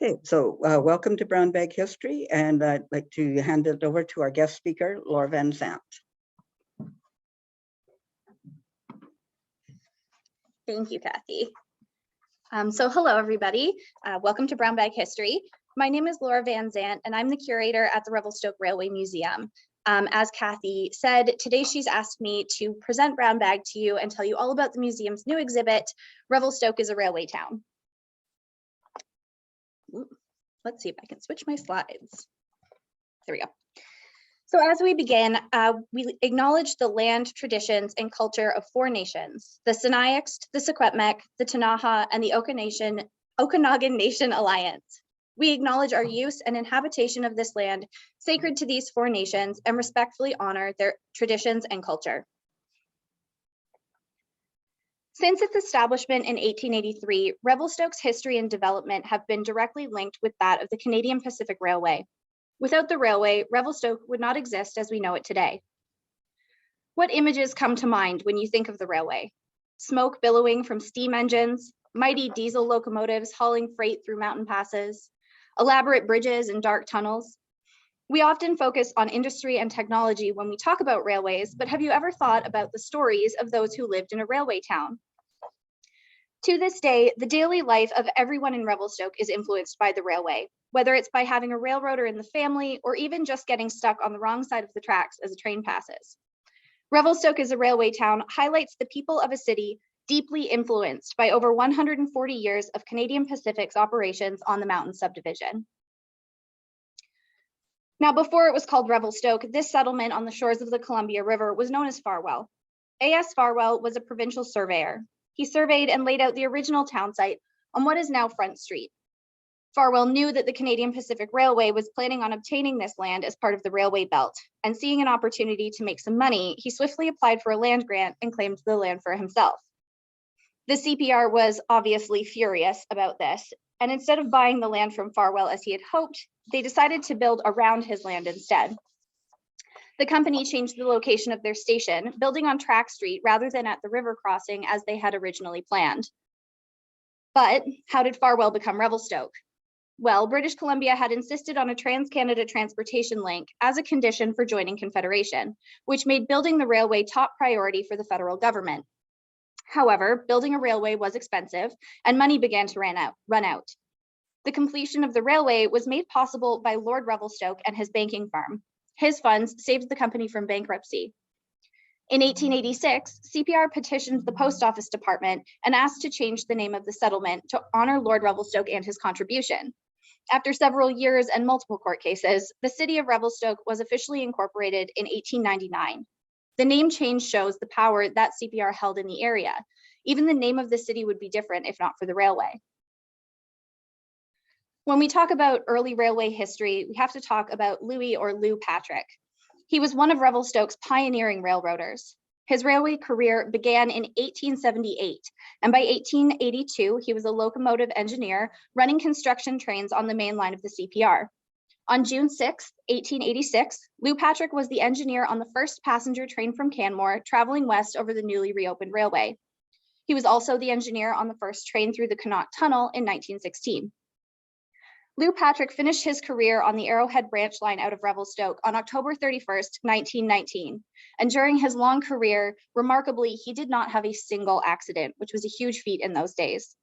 Okay, so welcome to Brown Bag History, and I'd like to hand it over to our guest speaker, Laura VanZant. Thank you, Kathy. So hello, everybody. Welcome to Brown Bag History. My name is Laura VanZant, and I'm the curator at the Revelstoke Railway Museum. As Kathy said, today she's asked me to present Brown Bag to you and tell you all about the museum's new exhibit, Revelstoke is a Railway Town. Let's see if I can switch my slides. There we go. So as we begin, we acknowledge the land, traditions, and culture of 4 nations, the Sinixt, the Secwepemc, the Ktunaxa, and the Okanagan Nation Alliance. We acknowledge our use and inhabitation of this land sacred to these 4 nations and respectfully honor their traditions and culture. Since its establishment in 1883, Revelstoke's history and development have been directly linked with that of the Canadian Pacific Railway. Without the railway, Revelstoke would not exist as we know it today. What images come to mind when you think of the railway? Smoke billowing from steam engines, mighty diesel locomotives hauling freight through mountain passes, elaborate bridges and dark tunnels. We often focus on industry and technology when we talk about railways, but have you ever thought about the stories of those who lived in a railway town? To this day, the daily life of everyone in Revelstoke is influenced by the railway, whether it's by having a railroader in the family or even just getting stuck on the wrong side of the tracks as a train passes. Revelstoke is a railway town highlights the people of a city deeply influenced by over 140 years of Canadian Pacific's operations on the mountain subdivision. Now, before it was called Revelstoke, this settlement on the shores of the Columbia River was known as Farwell. A.S. Farwell was a provincial surveyor. He surveyed and laid out the original town site on what is now Front Street. Farwell knew that the Canadian Pacific Railway was planning on obtaining this land as part of the railway belt, and seeing an opportunity to make some money, he swiftly applied for a land grant and claimed the land for himself. The CPR was obviously furious about this, and instead of buying the land from Farwell as he had hoped, they decided to build around his land instead. The company changed the location of their station, building on Track Street rather than at the river crossing as they had originally planned. But how did Farwell become Revelstoke? Well, British Columbia had insisted on a Trans-Canada transportation link as a condition for joining Confederation, which made building the railway top priority for the federal government. However, building a railway was expensive and money began to run out. The completion of the railway was made possible by Lord Revelstoke and his banking firm. His funds saved the company from bankruptcy. In 1886, CPR petitioned the Post Office Department and asked to change the name of the settlement to honor Lord Revelstoke and his contribution. After several years and multiple court cases, the city of Revelstoke was officially incorporated in 1899. The name change shows the power that CPR held in the area. Even the name of the city would be different if not for the railway. When we talk about early railway history, we have to talk about Louis or Lou Patrick. He was one of Revelstoke's pioneering railroaders. His railway career began in 1878, and by 1882, he was a locomotive engineer running construction trains on the main line of the CPR. On June 6, 1886, Lou Patrick was the engineer on the first passenger train from Canmore traveling west over the newly reopened railway. He was also the engineer on the first train through the Connaught Tunnel in 1916. Lou Patrick finished his career on the Arrowhead branch line out of Revelstoke on October 31st, 1919. And during his long career, remarkably, he did not have a single accident, which was a huge feat in those days.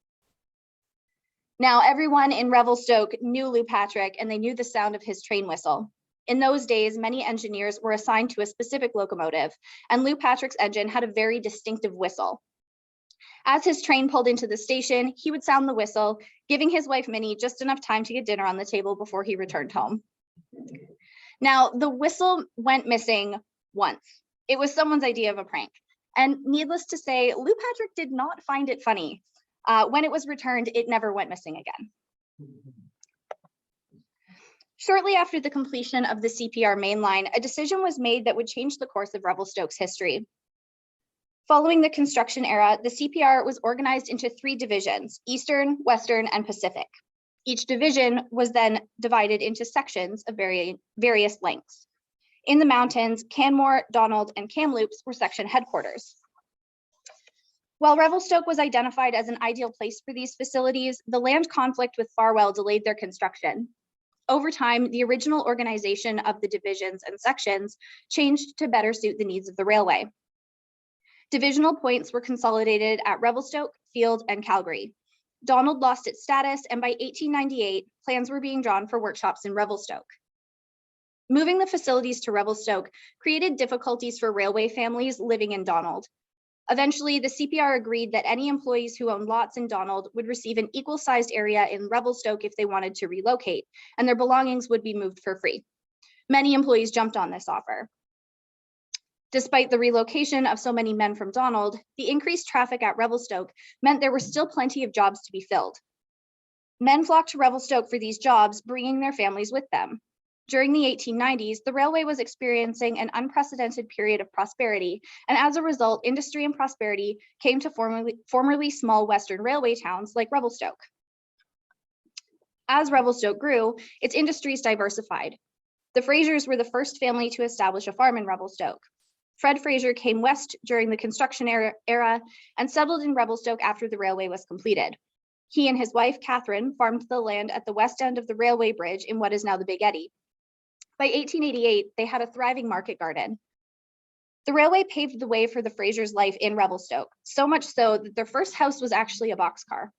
Now, everyone in Revelstoke knew Lou Patrick and they knew the sound of his train whistle. In those days, many engineers were assigned to a specific locomotive, and Lou Patrick's engine had a very distinctive whistle. As his train pulled into the station, he would sound the whistle, giving his wife Minnie just enough time to get dinner on the table before he returned home. Now, the whistle went missing once. It was someone's idea of a prank. And needless to say, Lou Patrick did not find it funny. When it was returned, it never went missing again. Shortly after the completion of the CPR mainline, a decision was made that would change the course of Revelstoke's history. Following the construction era, the CPR was organized into 3 divisions: Eastern, Western, and Pacific. Each division was then divided into sections of various lengths. In the mountains, Canmore, Donald, and Kamloops were section headquarters. While Revelstoke was identified as an ideal place for these facilities, the land conflict with Farwell delayed their construction. Over time, the original organization of the divisions and sections changed to better suit the needs of the railway. Divisional points were consolidated at Revelstoke, Field, and Calgary. Donald lost its status, and by 1898, plans were being drawn for workshops in Revelstoke. Moving the facilities to Revelstoke created difficulties for railway families living in Donald. Eventually, the CPR agreed that any employees who owned lots in Donald would receive an equal-sized area in Revelstoke if they wanted to relocate, and their belongings would be moved for free. Many employees jumped on this offer. Despite the relocation of so many men from Donald, the increased traffic at Revelstoke meant there were still plenty of jobs to be filled. Men flocked to Revelstoke for these jobs, bringing their families with them. During the 1890s, the railway was experiencing an unprecedented period of prosperity, and as a result, industry and prosperity came to formerly small Western railway towns like Revelstoke. As Revelstoke grew, its industries diversified. The Frasers were the first family to establish a farm in Revelstoke. Fred Fraser came west during the construction era and settled in Revelstoke after the railway was completed. He and his wife, Catherine, farmed the land at the west end of the railway bridge in what is now the Big Eddy. By 1888, they had a thriving market garden. The railway paved the way for the Frasers' life in Revelstoke, so much so that their first house was actually a boxcar.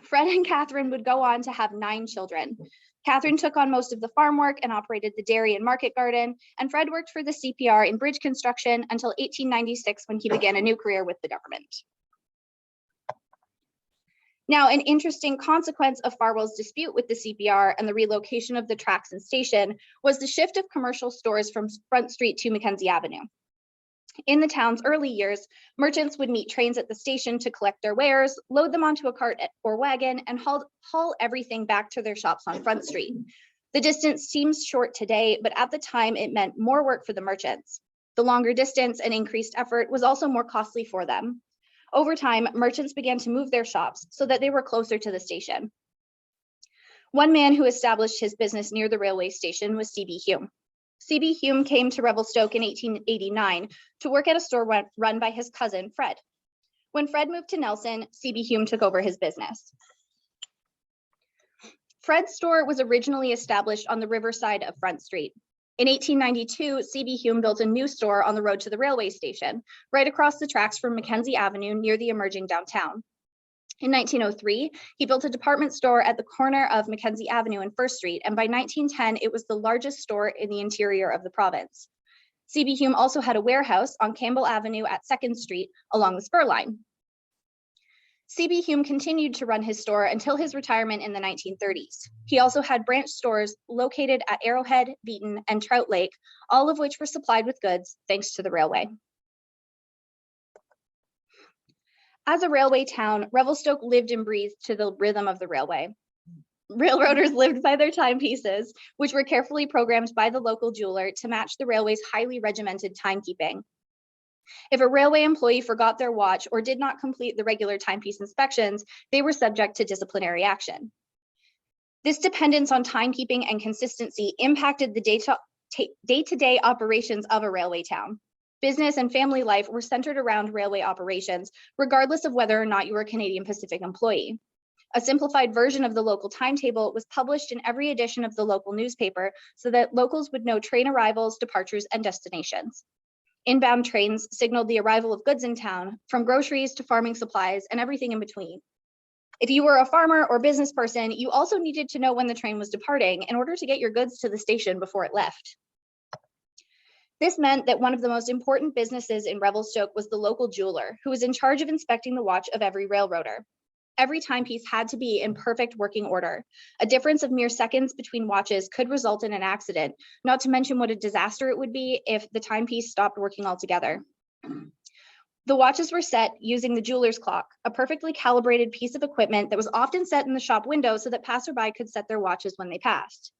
Fred and Catherine would go on to have 9 children. Catherine took on most of the farm work and operated the dairy and market garden, and Fred worked for the CPR in bridge construction until 1896 when he began a new career with the government. Now, an interesting consequence of Farwell's dispute with the CPR and the relocation of the tracks and station was the shift of commercial stores from Front Street to Mackenzie Avenue. In the town's early years, merchants would meet trains at the station to collect their wares, load them onto a cart or wagon, and haul everything back to their shops on Front Street. The distance seems short today, but at the time it meant more work for the merchants. The longer distance and increased effort was also more costly for them. Over time, merchants began to move their shops so that they were closer to the station. One man who established his business near the railway station was C.B. Hume. C.B. Hume came to Revelstoke in 1889 to work at a store run by his cousin, Fred. When Fred moved to Nelson, C.B. Hume took over his business. Fred's store was originally established on the riverside of Front Street. In 1892, C.B. Hume built a new store on the road to the railway station, right across the tracks from Mackenzie Avenue near the emerging downtown. In 1903, he built a department store at the corner of Mackenzie Avenue and First Street, and by 1910, it was the largest store in the interior of the province. C.B. Hume also had a warehouse on Campbell Avenue at 2nd Street along the spur line. C.B. Hume continued to run his store until his retirement in the 1930s. He also had branch stores located at Arrowhead, Beaton, and Trout Lake, all of which were supplied with goods thanks to the railway. As a railway town, Revelstoke lived and breathed to the rhythm of the railway. Railroaders lived by their timepieces, which were carefully programmed by the local jeweler to match the railway's highly regimented timekeeping. If a railway employee forgot their watch or did not complete the regular timepiece inspections, they were subject to disciplinary action. This dependence on timekeeping and consistency impacted the day-to-day operations of a railway town. Business and family life were centered around railway operations, regardless of whether or not you were a Canadian Pacific employee. A simplified version of the local timetable was published in every edition of the local newspaper so that locals would know train arrivals, departures, and destinations. Inbound trains signaled the arrival of goods in town, from groceries to farming supplies and everything in between. If you were a farmer or business person, you also needed to know when the train was departing in order to get your goods to the station before it left. This meant that one of the most important businesses in Revelstoke was the local jeweler, who was in charge of inspecting the watch of every railroader. Every timepiece had to be in perfect working order. A difference of mere seconds between watches could result in an accident, not to mention what a disaster it would be if the timepiece stopped working altogether. The watches were set using the jeweler's clock, a perfectly calibrated piece of equipment that was often set in the shop window so that passerby could set their watches when they passed.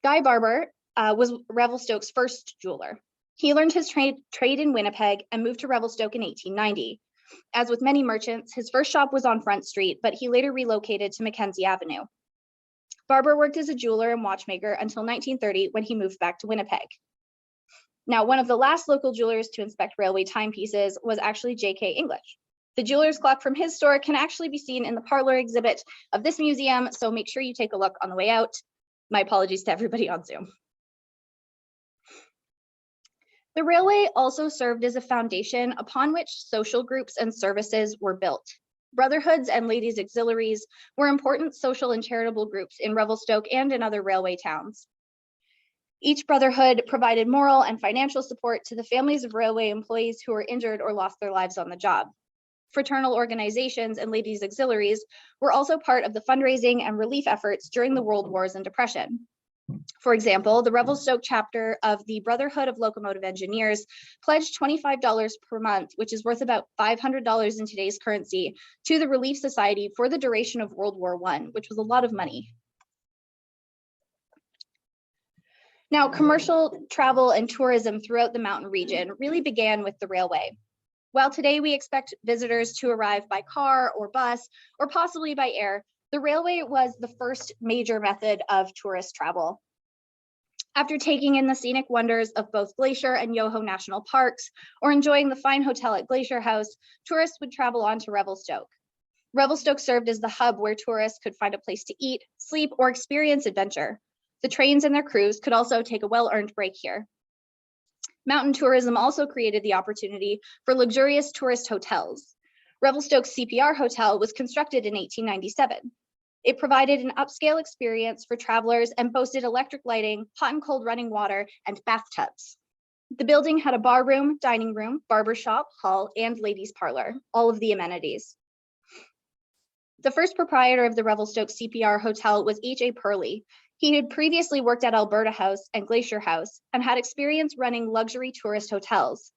Guy Barber was Revelstoke's first jeweler. He learned his trade in Winnipeg and moved to Revelstoke in 1890. As with many merchants, his first shop was on Front Street, but he later relocated to Mackenzie Avenue. Barber worked as a jeweler and watchmaker until 1930 when he moved back to Winnipeg. Now, one of the last local jewelers to inspect railway timepieces was actually J.K. English. The jeweler's clock from his store can actually be seen in the parlor exhibit of this museum, so make sure you take a look on the way out. My apologies to everybody on Zoom. The railway also served as a foundation upon which social groups and services were built. Brotherhoods and ladies' auxiliaries were important social and charitable groups in Revelstoke and in other railway towns. Each brotherhood provided moral and financial support to the families of railway employees who were injured or lost their lives on the job. Fraternal organizations and ladies' auxiliaries were also part of the fundraising and relief efforts during the World Wars and Depression. For example, the Revelstoke chapter of the Brotherhood of Locomotive Engineers pledged $25 per month, which is worth about $500 in today's currency, to the Relief Society for the duration of World War I, which was a lot of money. Now, commercial travel and tourism throughout the mountain region really began with the railway. While today we expect visitors to arrive by car or bus, or possibly by air, the railway was the first major method of tourist travel. After taking in the scenic wonders of both Glacier and Yoho National Parks, or enjoying the fine hotel at Glacier House, tourists would travel on to Revelstoke. Revelstoke served as the hub where tourists could find a place to eat, sleep, or experience adventure. The trains and their crews could also take a well-earned break here. Mountain tourism also created the opportunity for luxurious tourist hotels. Revelstoke's CPR Hotel was constructed in 1897. It provided an upscale experience for travelers and boasted electric lighting, hot and cold running water, and bathtubs. The building had a bar room, dining room, barber shop, hall, and ladies' parlor, all of the amenities. The first proprietor of the Revelstoke CPR Hotel was H.A. Purley. He had previously worked at Alberta House and Glacier House and had experience running luxury tourist hotels.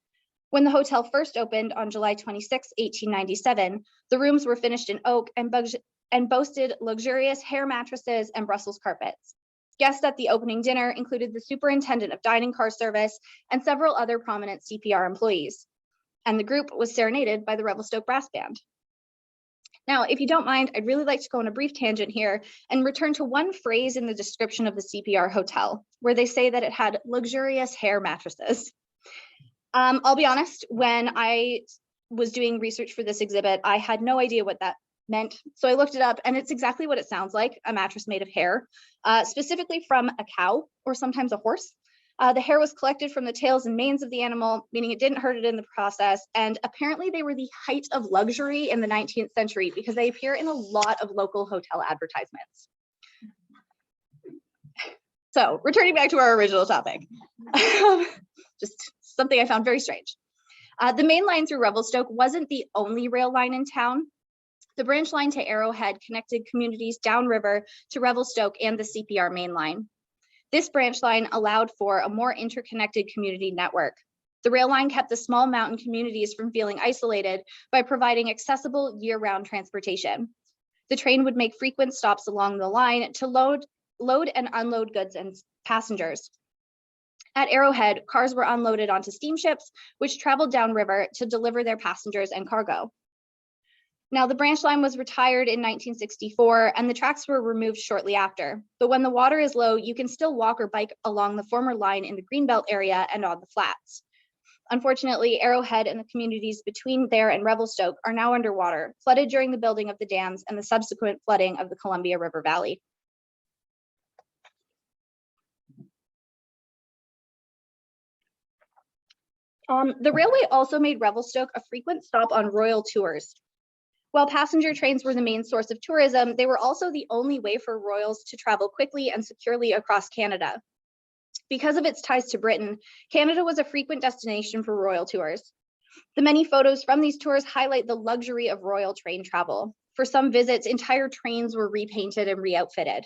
When the hotel first opened on July 26, 1897, the rooms were finished in oak and boasted luxurious hair mattresses and Brussels carpets. Guests at the opening dinner included the superintendent of dining car service and several other prominent CPR employees. And the group was serenaded by the Revelstoke Brass Band. Now, if you don't mind, I'd really like to go on a brief tangent here and return to one phrase in the description of the CPR hotel, where they say that it had luxurious hair mattresses. I'll be honest, when I was doing research for this exhibit, I had no idea what that meant. So I looked it up and it's exactly what it sounds like, a mattress made of hair, specifically from a cow or sometimes a horse. The hair was collected from the tails and manes of the animal, meaning it didn't hurt it in the process. And apparently they were the height of luxury in the 19th century because they appear in a lot of local hotel advertisements. So returning back to our original topic, just something I found very strange. The main line through Revelstoke wasn't the only rail line in town. The branch line to Arrowhead connected communities downriver to Revelstoke and the CPR main line. This branch line allowed for a more interconnected community network. The rail line kept the small mountain communities from feeling isolated by providing accessible year-round transportation. The train would make frequent stops along the line to load and unload goods and passengers. At Arrowhead, cars were unloaded onto steamships, which traveled downriver to deliver their passengers and cargo. Now, the branch line was retired in 1964 and the tracks were removed shortly after. But when the water is low, you can still walk or bike along the former line in the Greenbelt area and on the flats. Unfortunately, Arrowhead and the communities between there and Revelstoke are now underwater, flooded during the building of the dams and the subsequent flooding of the Columbia River Valley. The railway also made Revelstoke a frequent stop on royal tours. While passenger trains were the main source of tourism, they were also the only way for royals to travel quickly and securely across Canada. Because of its ties to Britain, Canada was a frequent destination for royal tours. The many photos from these tours highlight the luxury of royal train travel. For some visits, entire trains were repainted and re-outfitted.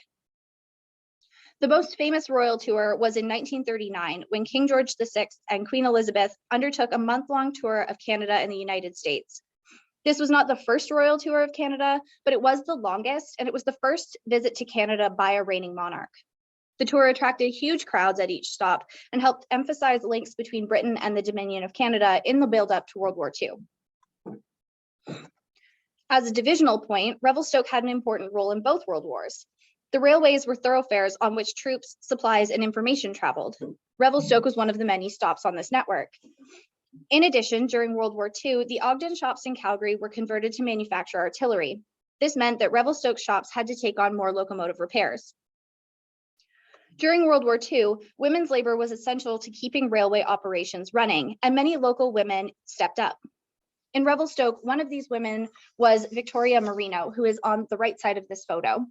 The most famous royal tour was in 1939, when King George VI and Queen Elizabeth undertook a month-long tour of Canada and the United States. This was not the first royal tour of Canada, but it was the longest, and it was the first visit to Canada by a reigning monarch. The tour attracted huge crowds at each stop and helped emphasize links between Britain and the Dominion of Canada in the build-up to World War II. As a divisional point, Revelstoke had an important role in both World Wars. The railways were thoroughfares on which troops, supplies, and information traveled. Revelstoke was one of the many stops on this network. In addition, during World War II, the Ogden shops in Calgary were converted to manufacture artillery. This meant that Revelstoke shops had to take on more locomotive repairs. During World War II, women's labor was essential to keeping railway operations running, and many local women stepped up. In Revelstoke, one of these women was Victoria Marino, who is on the right side of this photo.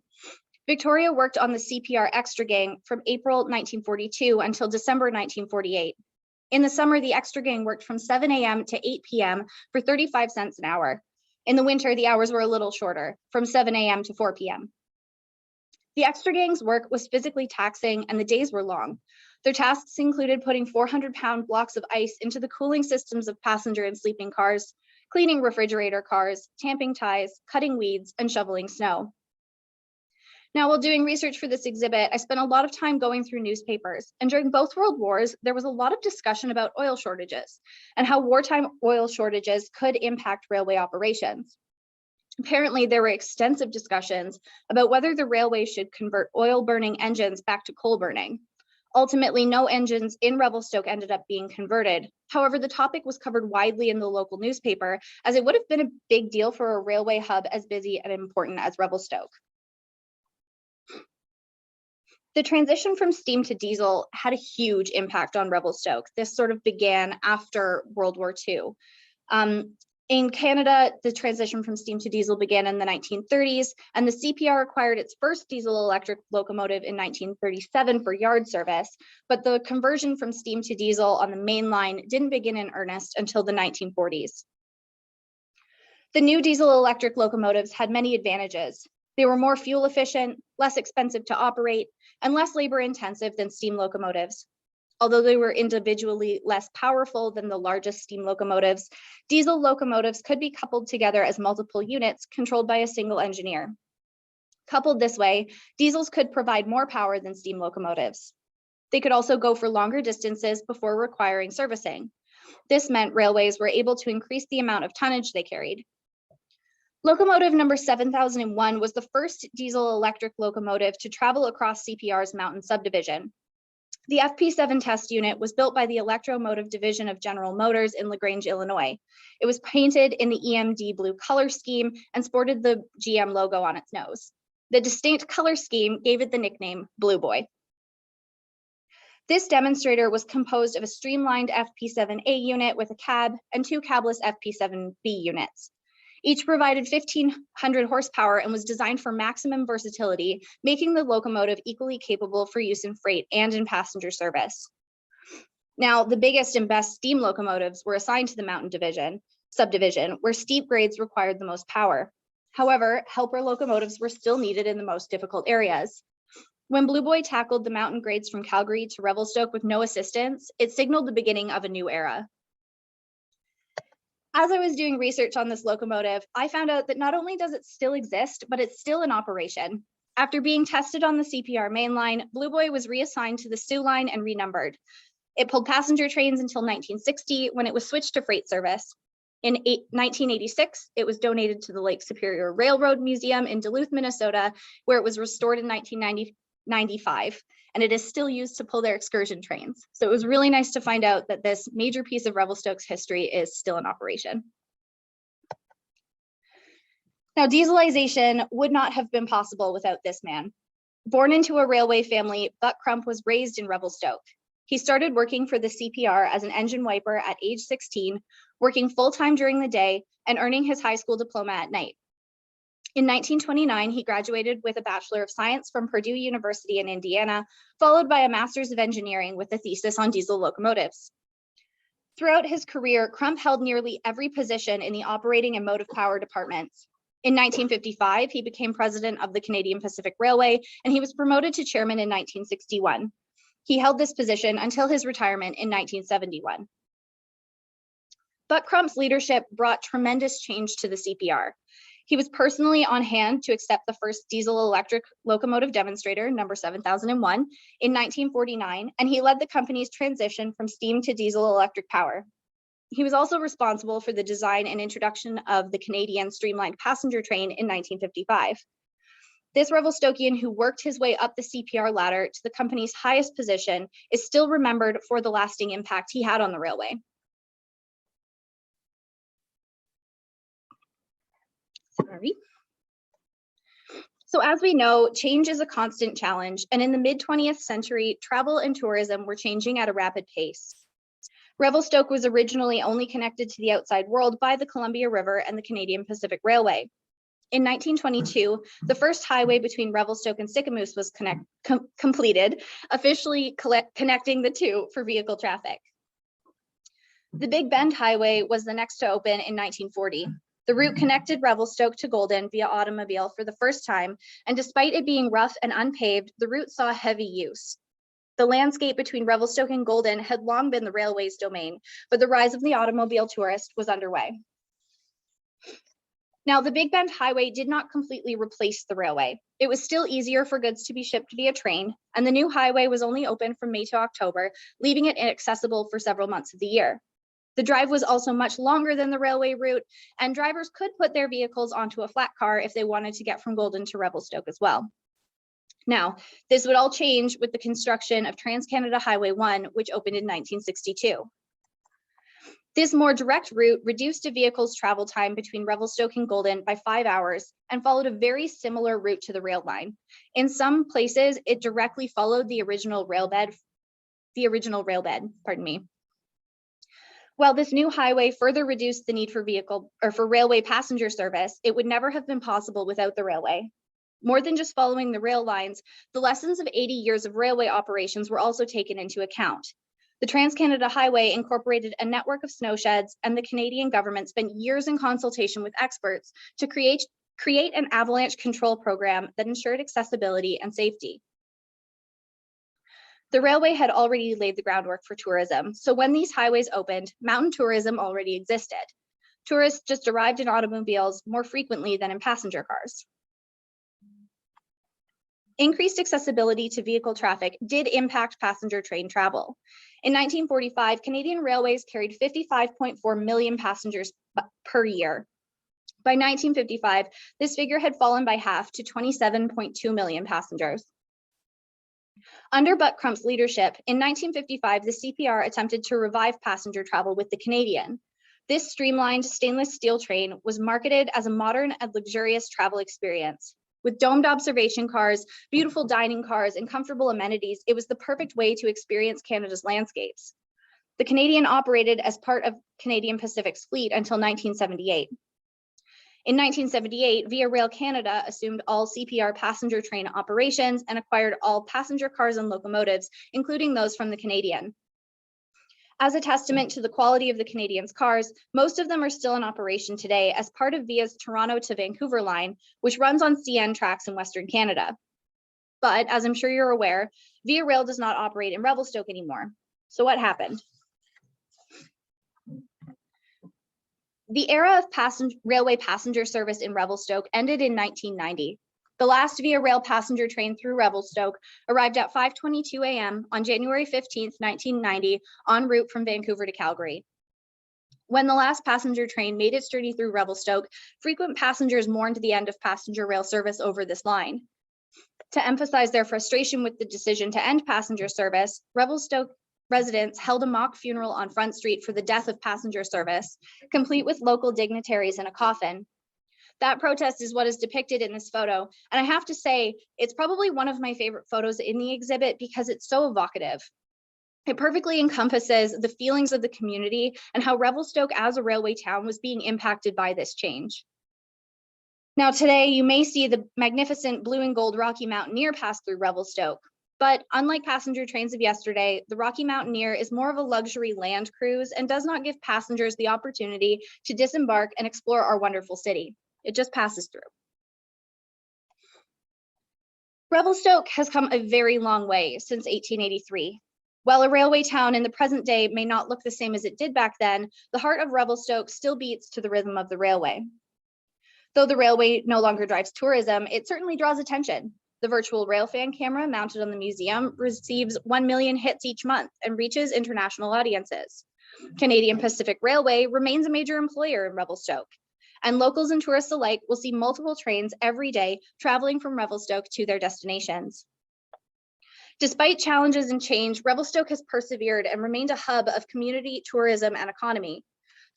Victoria worked on the CPR Extra Gang from April 1942 until December 1948. In the summer, the Extra Gang worked from 7 a.m. to 8 p.m. for 35 cents an hour. In the winter, the hours were a little shorter, from 7 a.m. to 4 p.m. The Extra Gang's work was physically taxing and the days were long. Their tasks included putting 400-pound blocks of ice into the cooling systems of passenger and sleeping cars, cleaning refrigerator cars, tamping ties, cutting weeds, and shoveling snow. Now, while doing research for this exhibit, I spent a lot of time going through newspapers, and during both World Wars, there was a lot of discussion about oil shortages and how wartime oil shortages could impact railway operations. Apparently, there were extensive discussions about whether the railway should convert oil-burning engines back to coal burning. Ultimately, no engines in Revelstoke ended up being converted. However, the topic was covered widely in the local newspaper, as it would have been a big deal for a railway hub as busy and important as Revelstoke. The transition from steam to diesel had a huge impact on Revelstoke. This sort of began after World War II. In Canada, the transition from steam to diesel began in the 1930s, and the CPR acquired its first diesel-electric locomotive in 1937 for yard service, but the conversion from steam to diesel on the main line didn't begin in earnest until the 1940s. The new diesel-electric locomotives had many advantages. They were more fuel efficient, less expensive to operate, and less labor-intensive than steam locomotives. Although they were individually less powerful than the largest steam locomotives, diesel locomotives could be coupled together as multiple units controlled by a single engineer. Coupled this way, diesels could provide more power than steam locomotives. They could also go for longer distances before requiring servicing. This meant railways were able to increase the amount of tonnage they carried. Locomotive number 7001 was the first diesel-electric locomotive to travel across CPR's mountain subdivision. The FP7 test unit was built by the Electromotive Division of General Motors in LaGrange, Illinois. It was painted in the EMD blue color scheme and sported the GM logo on its nose. The distinct color scheme gave it the nickname Blue Boy. This demonstrator was composed of a streamlined FP7A unit with a cab and two cabless FP7B units. Each provided 1,500 horsepower and was designed for maximum versatility, making the locomotive equally capable for use in freight and in passenger service. Now, the biggest and best steam locomotives were assigned to the mountain subdivision, where steep grades required the most power. However, helper locomotives were still needed in the most difficult areas. When Blue Boy tackled the mountain grades from Calgary to Revelstoke with no assistance, it signaled the beginning of a new era. As I was doing research on this locomotive, I found out that not only does it still exist, but it's still in operation. After being tested on the CPR main line, Blue Boy was reassigned to the Sioux line and renumbered. It pulled passenger trains until 1960, when it was switched to freight service. In 1986, it was donated to the Lake Superior Railroad Museum in Duluth, Minnesota, where it was restored in 1995. And it is still used to pull their excursion trains. So it was really nice to find out that this major piece of Revelstoke's history is still in operation. Now, dieselization would not have been possible without this man. Born into a railway family, Buck Crump was raised in Revelstoke. He started working for the CPR as an engine wiper at age 16, working full-time during the day and earning his high school diploma at night. In 1929, he graduated with a Bachelor of Science from Purdue University in Indiana, followed by a Master's of Engineering with a thesis on diesel locomotives. Throughout his career, Crump held nearly every position in the operating and motive power departments. In 1955, he became president of the Canadian Pacific Railway, and he was promoted to chairman in 1961. He held this position until his retirement in 1971. Buck Crump's leadership brought tremendous change to the CPR. He was personally on hand to accept the first diesel-electric locomotive demonstrator, number 7001, in 1949, and he led the company's transition from steam to diesel-electric power. He was also responsible for the design and introduction of the Canadian streamlined passenger train in 1955. This Revelstokian who worked his way up the CPR ladder to the company's highest position is still remembered for the lasting impact he had on the railway. Sorry. So as we know, change is a constant challenge, and in the mid-20th century, travel and tourism were changing at a rapid pace. Revelstoke was originally only connected to the outside world by the Columbia River and the Canadian Pacific Railway. In 1922, the first highway between Revelstoke and Sicamous was completed, officially connecting the two for vehicle traffic. The Big Bend Highway was the next to open in 1940. The route connected Revelstoke to Golden via automobile for the first time, and despite it being rough and unpaved, the route saw heavy use. The landscape between Revelstoke and Golden had long been the railway's domain, but the rise of the automobile tourist was underway. Now, the Big Bend Highway did not completely replace the railway. It was still easier for goods to be shipped via train, and the new highway was only open from May to October, leaving it inaccessible for several months of the year. The drive was also much longer than the railway route, and drivers could put their vehicles onto a flat car if they wanted to get from Golden to Revelstoke as well. Now, this would all change with the construction of Trans-Canada Highway 1, which opened in 1962. This more direct route reduced a vehicle's travel time between Revelstoke and Golden by 5 hours and followed a very similar route to the rail line. In some places, it directly followed the original railbed, pardon me. While this new highway further reduced the need for railway passenger service, it would never have been possible without the railway. More than just following the rail lines, the lessons of 80 years of railway operations were also taken into account. The Trans-Canada Highway incorporated a network of snow sheds, and the Canadian government spent years in consultation with experts to create an avalanche control program that ensured accessibility and safety. The railway had already laid the groundwork for tourism, so when these highways opened, mountain tourism already existed. Tourists just arrived in automobiles more frequently than in passenger cars. Increased accessibility to vehicle traffic did impact passenger train travel. In 1945, Canadian railways carried 55.4 million passengers per year. By 1955, this figure had fallen by half to 27.2 million passengers. Under Crump's leadership, in 1955, the CPR attempted to revive passenger travel with the Canadian. This streamlined stainless steel train was marketed as a modern and luxurious travel experience. With domed observation cars, beautiful dining cars, and comfortable amenities, it was the perfect way to experience Canada's landscapes. The Canadian operated as part of Canadian Pacific's fleet until 1978. In 1978, Via Rail Canada assumed all CPR passenger train operations and acquired all passenger cars and locomotives, including those from the Canadian. As a testament to the quality of the Canadians' cars, most of them are still in operation today as part of Via's Toronto to Vancouver line, which runs on CN tracks in Western Canada. But as I'm sure you're aware, Via Rail does not operate in Revelstoke anymore. So what happened? The era of railway passenger service in Revelstoke ended in 1990. The last Via Rail passenger train through Revelstoke arrived at 5:22 a.m. on January 15, 1990, en route from Vancouver to Calgary. When the last passenger train made its journey through Revelstoke, frequent passengers mourned the end of passenger rail service over this line. To emphasize their frustration with the decision to end passenger service, Revelstoke residents held a mock funeral on Front Street for the death of passenger service, complete with local dignitaries in a coffin. That protest is what is depicted in this photo, and I have to say, it's probably one of my favorite photos in the exhibit because it's so evocative. It perfectly encompasses the feelings of the community and how Revelstoke as a railway town was being impacted by this change. Now today, you may see the magnificent blue and gold Rocky Mountaineer pass through Revelstoke. But unlike passenger trains of yesterday, the Rocky Mountaineer is more of a luxury land cruise and does not give passengers the opportunity to disembark and explore our wonderful city. It just passes through. Revelstoke has come a very long way since 1883. While a railway town in the present day may not look the same as it did back then, the heart of Revelstoke still beats to the rhythm of the railway. Though the railway no longer drives tourism, it certainly draws attention. The virtual railfan camera mounted on the museum receives 1 million hits each month and reaches international audiences. Canadian Pacific Railway remains a major employer in Revelstoke. and locals and tourists alike will see multiple trains every day traveling from Revelstoke to their destinations. Despite challenges and change, Revelstoke has persevered and remained a hub of community, tourism, and economy.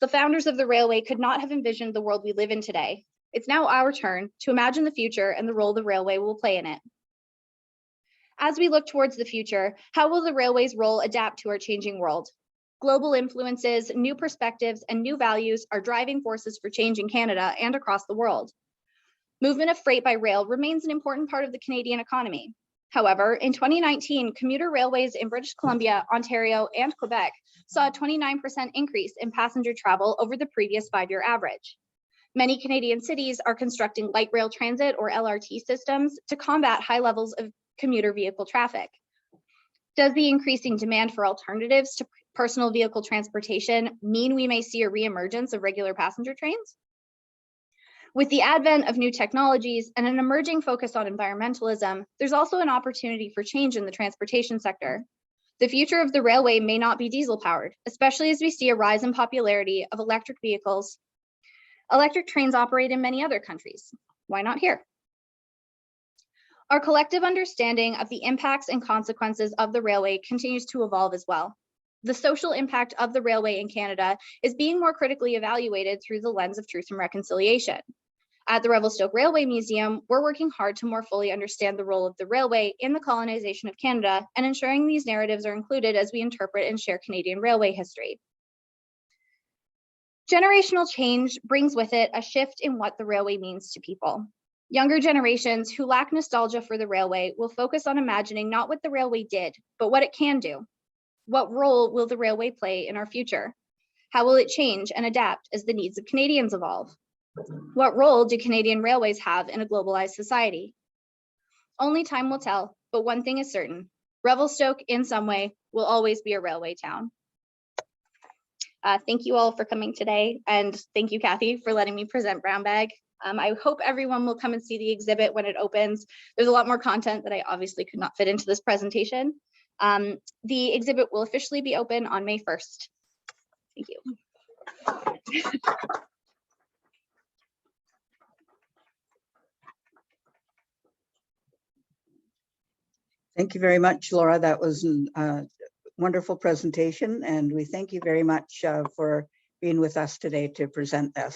The founders of the railway could not have envisioned the world we live in today. It's now our turn to imagine the future and the role the railway will play in it. As we look towards the future, how will the railway's role adapt to our changing world? Global influences, new perspectives, and new values are driving forces for change in Canada and across the world. Movement of freight by rail remains an important part of the Canadian economy. However, in 2019, commuter railways in British Columbia, Ontario, and Quebec saw a 29% increase in passenger travel over the previous 5-year average. Many Canadian cities are constructing light rail transit or LRT systems to combat high levels of commuter vehicle traffic. Does the increasing demand for alternatives to personal vehicle transportation mean we may see a reemergence of regular passenger trains? With the advent of new technologies and an emerging focus on environmentalism, there's also an opportunity for change in the transportation sector. The future of the railway may not be diesel powered, especially as we see a rise in popularity of electric vehicles. Electric trains operate in many other countries. Why not here? Our collective understanding of the impacts and consequences of the railway continues to evolve as well. The social impact of the railway in Canada is being more critically evaluated through the lens of truth and reconciliation. At the Revelstoke Railway Museum, we're working hard to more fully understand the role of the railway in the colonization of Canada and ensuring these narratives are included as we interpret and share Canadian railway history. Generational change brings with it a shift in what the railway means to people. Younger generations who lack nostalgia for the railway will focus on imagining not what the railway did, but what it can do. What role will the railway play in our future? How will it change and adapt as the needs of Canadians evolve? What role do Canadian railways have in a globalized society? Only time will tell, but one thing is certain: Revelstoke, in some way, will always be a railway town. Thank you all for coming today, and thank you, Kathy, for letting me present Brown Bag. I hope everyone will come and see the exhibit when it opens. There's a lot more content that I obviously could not fit into this presentation. The exhibit will officially be open on May 1st. Thank you. Thank you very much, Laura. That was a wonderful presentation, and we thank you very much for being with us today to present this.